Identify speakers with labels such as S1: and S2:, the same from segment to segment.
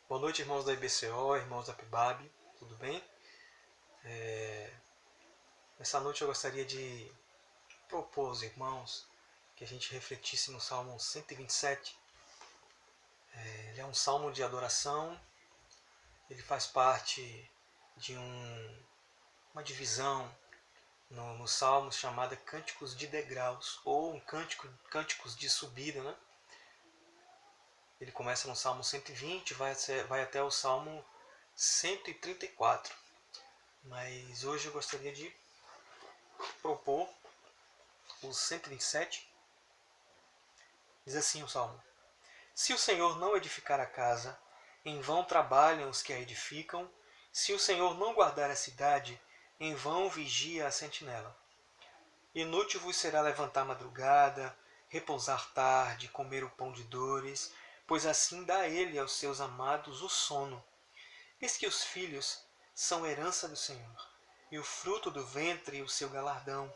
S1: Boa noite, irmãos da IBCO, irmãos da PIBAB, tudo bem? Nessa noite eu gostaria de propor aos irmãos que a gente refletisse no Salmo 127. Ele é um salmo de adoração, ele faz parte de uma divisão nos salmos chamada Cânticos de Degraus, ou Cânticos de Subida, né? Ele começa no Salmo 120 e vai até o Salmo 134. Mas hoje eu gostaria de propor o 127. Diz assim o Salmo: Se o Senhor não edificar a casa, em vão trabalham os que a edificam. Se o Senhor não guardar a cidade, em vão vigia a sentinela. Inútil vos será levantar madrugada, repousar tarde, comer o pão de dores, pois assim dá ele aos seus amados o sono. Eis que os filhos são herança do Senhor, e o fruto do ventre o seu galardão.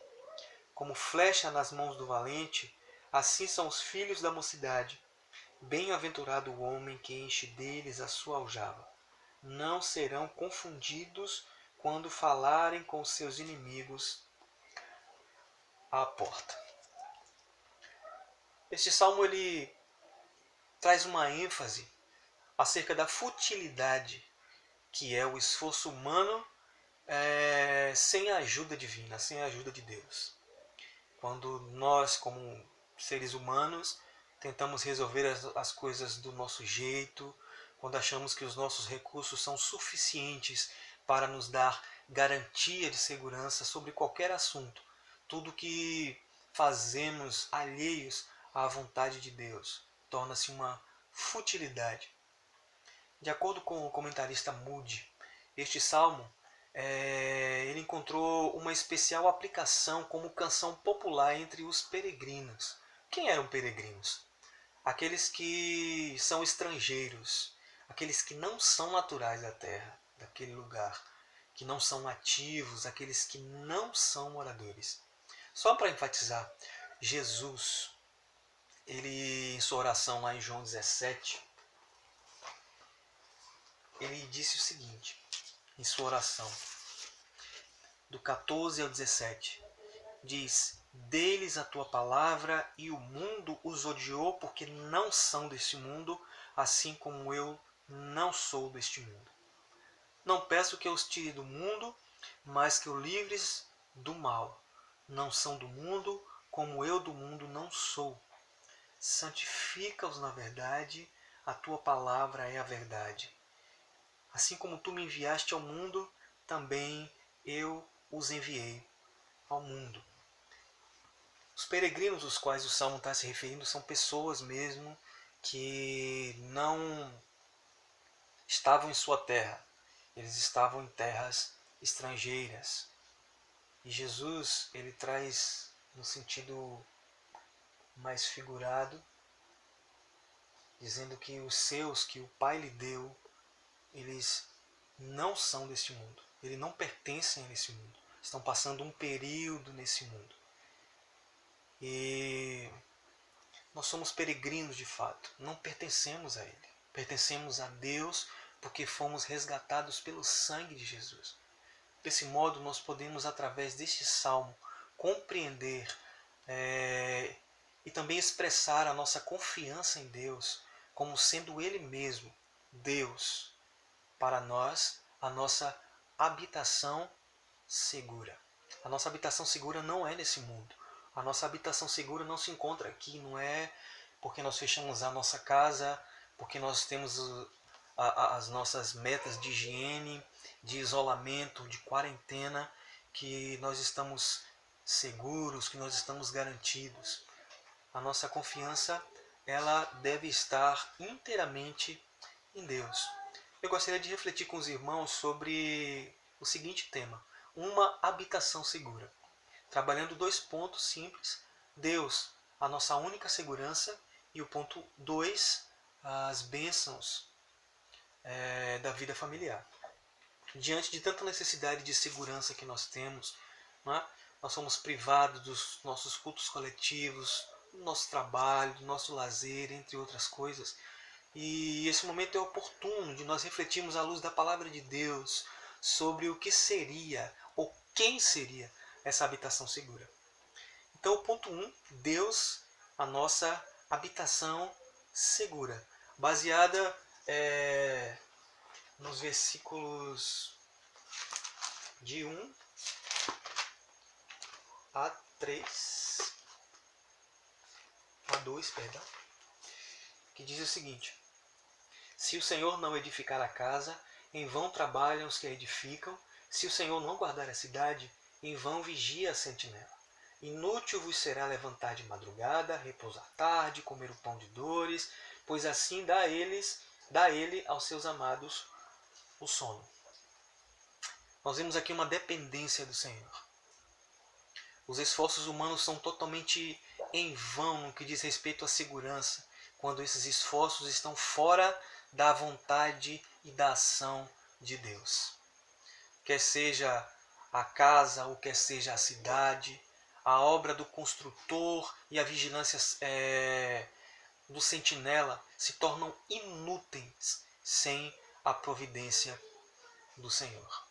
S1: Como flecha nas mãos do valente, assim são os filhos da mocidade. Bem-aventurado o homem que enche deles a sua aljava. Não serão confundidos quando falarem com seus inimigos à porta. Este salmo ele traz uma ênfase acerca da futilidade que é o esforço humano sem a ajuda divina, sem a ajuda de Deus. Quando nós, como seres humanos, tentamos resolver as coisas do nosso jeito, quando achamos que os nossos recursos são suficientes para nos dar garantia de segurança sobre qualquer assunto, tudo que fazemos alheios à vontade de Deus torna-se uma futilidade. De acordo com o comentarista Moody, este salmo ele encontrou uma especial aplicação como canção popular entre os peregrinos. Quem eram peregrinos? Aqueles que são estrangeiros, aqueles que não são naturais da terra, daquele lugar, que não são nativos, aqueles que não são moradores. Só para enfatizar, Jesus, ele em sua oração lá em João 17, ele disse o seguinte, em sua oração, do 14 ao 17, diz: Dê-lhes a tua palavra, e o mundo os odiou, porque não são deste mundo, assim como eu não sou deste mundo. Não peço que os tire do mundo, mas que o livres do mal. Não são do mundo, como eu do mundo não sou. Santifica-os na verdade, a tua palavra é a verdade. Assim como tu me enviaste ao mundo, também eu os enviei ao mundo. Os peregrinos aos quais o Salmo está se referindo são pessoas mesmo que não estavam em sua terra. Eles estavam em terras estrangeiras. E Jesus, ele traz no sentido mais figurado, dizendo que os seus, que o Pai lhe deu, eles não são deste mundo. Eles não pertencem a esse mundo. Estão passando um período nesse mundo. E nós somos peregrinos de fato, não pertencemos a Ele. Pertencemos a Deus porque fomos resgatados pelo sangue de Jesus. Desse modo, nós podemos, através deste salmo, compreender e também expressar a nossa confiança em Deus como sendo Ele mesmo, Deus, para nós, a nossa habitação segura. A nossa habitação segura não é nesse mundo. A nossa habitação segura não se encontra aqui, não é porque nós fechamos a nossa casa, porque nós temos as nossas metas de higiene, de isolamento, de quarentena, que nós estamos seguros, que nós estamos garantidos. A nossa confiança, ela deve estar inteiramente em Deus. Eu gostaria de refletir com os irmãos sobre o seguinte tema: uma habitação segura. Trabalhando dois pontos simples: Deus, a nossa única segurança, e o ponto 2, as bênçãos da vida familiar. Diante de tanta necessidade de segurança que nós temos, né, nós somos privados dos nossos cultos coletivos, do nosso trabalho, do nosso lazer, entre outras coisas. E esse momento é oportuno de nós refletirmos à luz da palavra de Deus sobre o que seria ou quem seria essa habitação segura. Então, o ponto 1, Deus, a nossa habitação segura, baseada nos versículos de 1 a 3, a 2, perdão, que diz o seguinte: Se o Senhor não edificar a casa, em vão trabalham os que a edificam. Se o Senhor não guardar a cidade, em vão vigia a sentinela. Inútil vos será levantar de madrugada, repousar tarde, comer o pão de dores, pois assim dá ele aos seus amados o sono. Nós vemos aqui uma dependência do Senhor. Os esforços humanos são totalmente em vão no que diz respeito à segurança, quando esses esforços estão fora da vontade e da ação de Deus. Quer seja a casa ou quer seja a cidade, a obra do construtor e a vigilância do sentinela se tornam inúteis sem a providência do Senhor.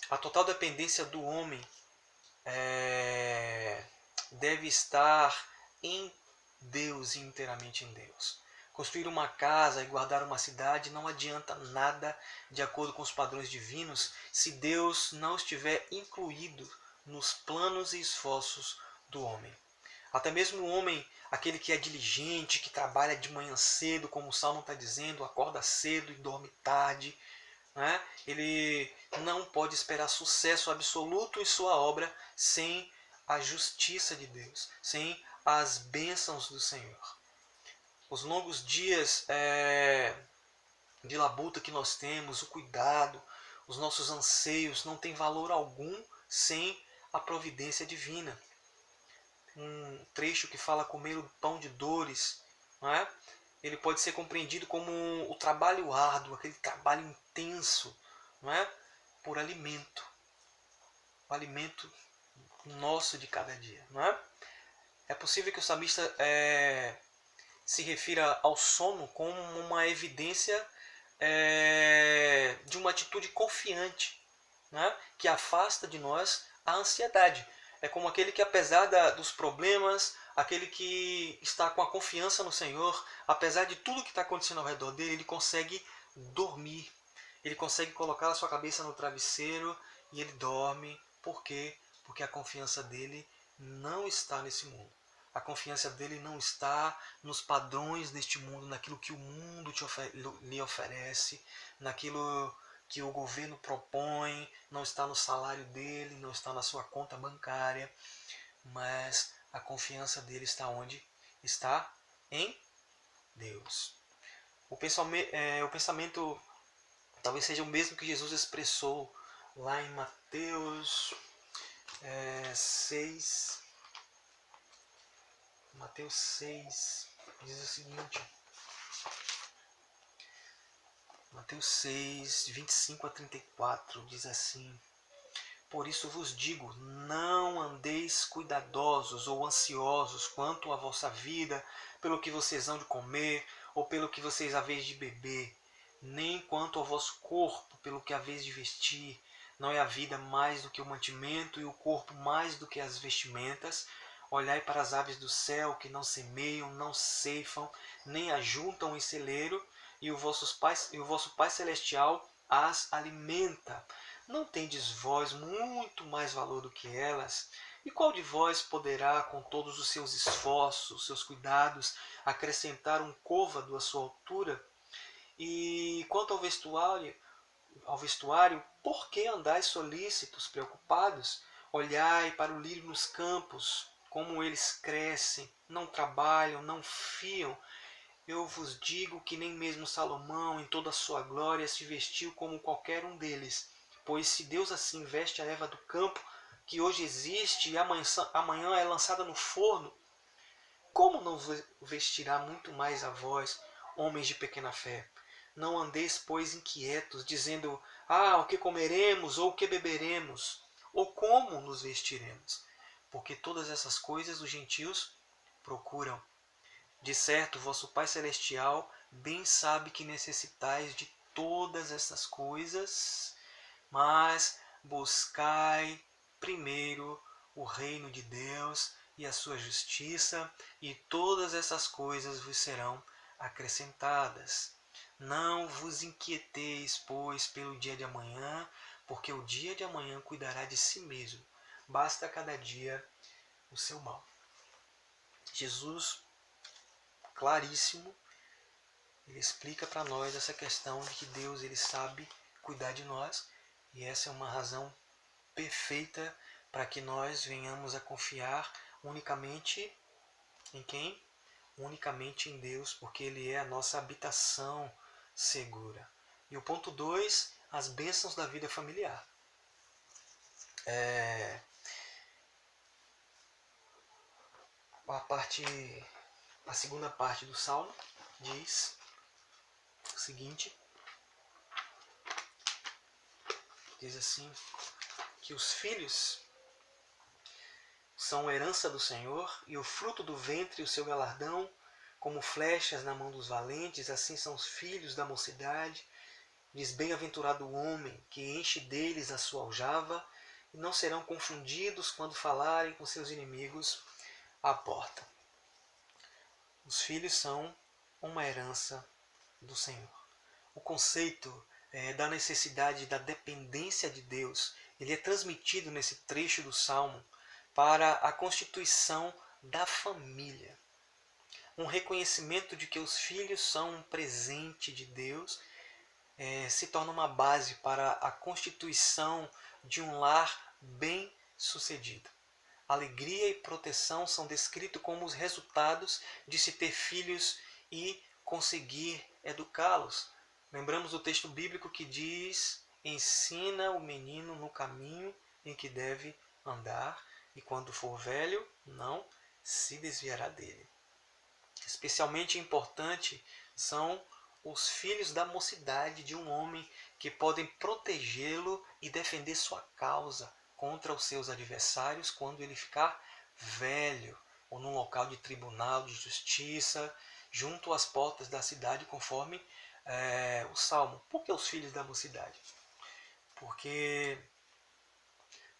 S1: A total dependência do homem deve estar em Deus e inteiramente em Deus. Construir uma casa e guardar uma cidade não adianta nada de acordo com os padrões divinos se Deus não estiver incluído nos planos e esforços do homem. Até mesmo o homem, aquele que é diligente, que trabalha de manhã cedo, como o Salmo está dizendo, acorda cedo e dorme tarde, né? Ele não pode esperar sucesso absoluto em sua obra sem a justiça de Deus, sem as bênçãos do Senhor. Os longos dias de labuta que nós temos, o cuidado, os nossos anseios não têm valor algum sem a providência divina. Um trecho que fala comer o pão de dores, não é? Ele pode ser compreendido como o trabalho árduo, aquele trabalho intenso, não é? Por alimento, o alimento nosso de cada dia, não é? É possível que o salmista se refira ao sono como uma evidência de uma atitude confiante, né? Que afasta de nós a ansiedade. É como aquele que, apesar dos problemas, aquele que está com a confiança no Senhor, apesar de tudo que está acontecendo ao redor dele, ele consegue dormir. Ele consegue colocar a sua cabeça no travesseiro e ele dorme. Por quê? Porque a confiança dele não está nesse mundo. A confiança dele não está nos padrões deste mundo, naquilo que o mundo lhe oferece, naquilo que o governo propõe, não está no salário dele, não está na sua conta bancária, mas a confiança dele está onde? Está em Deus. O pensamento talvez seja o mesmo que Jesus expressou lá em Mateus 6. Mateus 6 diz o seguinte: Mateus 6, 25 a 34 diz assim: Por isso vos digo, não andeis cuidadosos ou ansiosos quanto à vossa vida, pelo que vocês hão de comer, ou pelo que vocês haveis de beber, nem quanto ao vosso corpo, pelo que haveis de vestir. Não é a vida mais do que o mantimento, e o corpo mais do que as vestimentas? Olhai para as aves do céu, que não semeiam, não ceifam, nem ajuntam em celeiro, e o vosso Pai Celestial as alimenta. Não tendes vós muito mais valor do que elas? E qual de vós poderá, com todos os seus esforços, seus cuidados, acrescentar um côvado à sua altura? E quanto ao vestuário, por que andais solícitos, preocupados? Olhai para o lírio nos campos, como eles crescem, não trabalham, não fiam. Eu vos digo que nem mesmo Salomão, em toda a sua glória, se vestiu como qualquer um deles. Pois se Deus assim veste a erva do campo, que hoje existe e amanhã é lançada no forno, como não vestirá muito mais a vós, homens de pequena fé? Não andeis, pois, inquietos, dizendo: o que comeremos, ou o que beberemos, ou como nos vestiremos? Porque todas essas coisas os gentios procuram. De certo, vosso Pai Celestial bem sabe que necessitais de todas essas coisas, mas buscai primeiro o reino de Deus e a sua justiça, e todas essas coisas vos serão acrescentadas. Não vos inquieteis, pois, pelo dia de amanhã, porque o dia de amanhã cuidará de si mesmo. Basta cada dia o seu mal. Jesus, claríssimo, ele explica para nós essa questão de que Deus ele sabe cuidar de nós, e essa é uma razão perfeita para que nós venhamos a confiar unicamente em quem? Unicamente em Deus, porque Ele é a nossa habitação segura. E o ponto 2, as bênçãos da vida familiar. A segunda parte do Salmo diz o seguinte, diz assim, que os filhos são herança do Senhor, e o fruto do ventre o seu galardão, como flechas na mão dos valentes, assim são os filhos da mocidade. Diz, bem-aventurado o homem que enche deles a sua aljava, e não serão confundidos quando falarem com seus inimigos à porta. Os filhos são uma herança do Senhor. O conceito da necessidade da dependência de Deus, ele é transmitido nesse trecho do Salmo para a constituição da família. Um reconhecimento de que os filhos são um presente de Deus se torna uma base para a constituição de um lar bem-sucedido. Alegria e proteção são descritos como os resultados de se ter filhos e conseguir educá-los. Lembramos do texto bíblico que diz: ensina o menino no caminho em que deve andar, e quando for velho, não se desviará dele. Especialmente importante são os filhos da mocidade de um homem, que podem protegê-lo e defender sua causa contra os seus adversários quando ele ficar velho, ou num local de tribunal de justiça, junto às portas da cidade, conforme o Salmo. Por que os filhos da mocidade? Porque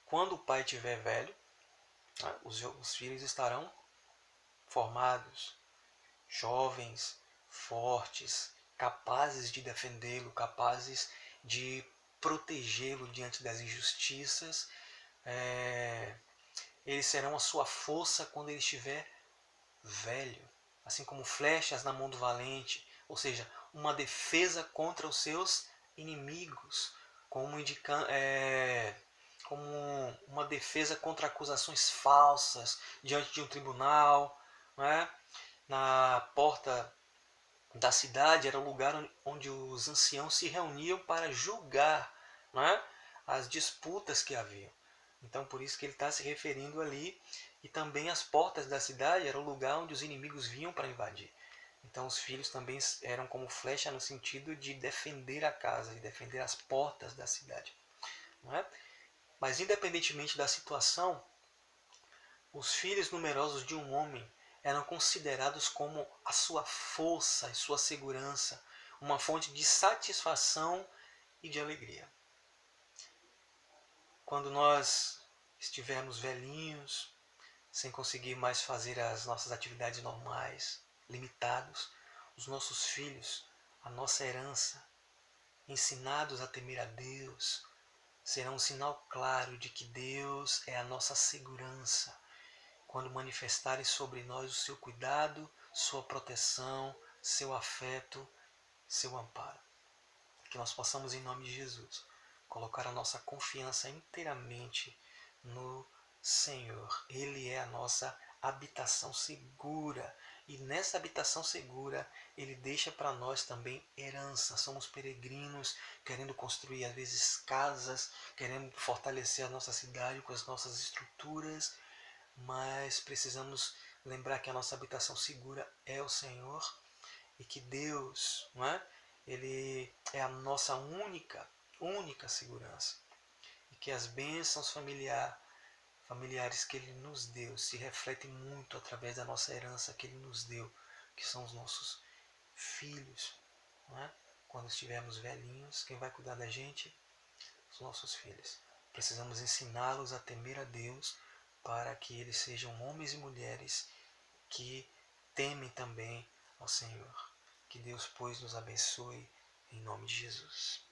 S1: quando o pai estiver velho, os filhos estarão formados, jovens, fortes, capazes de defendê-lo, capazes de protegê-lo diante das injustiças. Eles serão a sua força quando ele estiver velho, assim como flechas na mão do valente, ou seja, uma defesa contra os seus inimigos, como uma defesa contra acusações falsas diante de um tribunal, não é? Na porta da cidade era o lugar onde os anciãos se reuniam para julgar, não é? As disputas que haviam. Então, por isso que ele está se referindo ali. E também as portas da cidade era o lugar onde os inimigos vinham para invadir. Então, os filhos também eram como flecha no sentido de defender a casa, de defender as portas da cidade. Não é? Mas, independentemente da situação, os filhos numerosos de um homem eram considerados como a sua força e sua segurança, uma fonte de satisfação e de alegria. Quando nós estivermos velhinhos, sem conseguir mais fazer as nossas atividades normais, limitados, os nossos filhos, a nossa herança, ensinados a temer a Deus, serão um sinal claro de que Deus é a nossa segurança, quando manifestarem sobre nós o seu cuidado, sua proteção, seu afeto, seu amparo. Que nós possamos, em nome de Jesus, colocar a nossa confiança inteiramente no Senhor. Ele é a nossa habitação segura. E nessa habitação segura, Ele deixa para nós também herança. Somos peregrinos, querendo construir, às vezes, casas, querendo fortalecer a nossa cidade com as nossas estruturas, mas precisamos lembrar que a nossa habitação segura é o Senhor, e que Deus, não é? Ele é a nossa única segurança, e que as bênçãos familiares que Ele nos deu se refletem muito através da nossa herança que Ele nos deu, que são os nossos filhos. Não é? Quando estivermos velhinhos, quem vai cuidar da gente? Os nossos filhos. Precisamos ensiná-los a temer a Deus para que eles sejam homens e mulheres que temem também ao Senhor. Que Deus, pois, nos abençoe em nome de Jesus.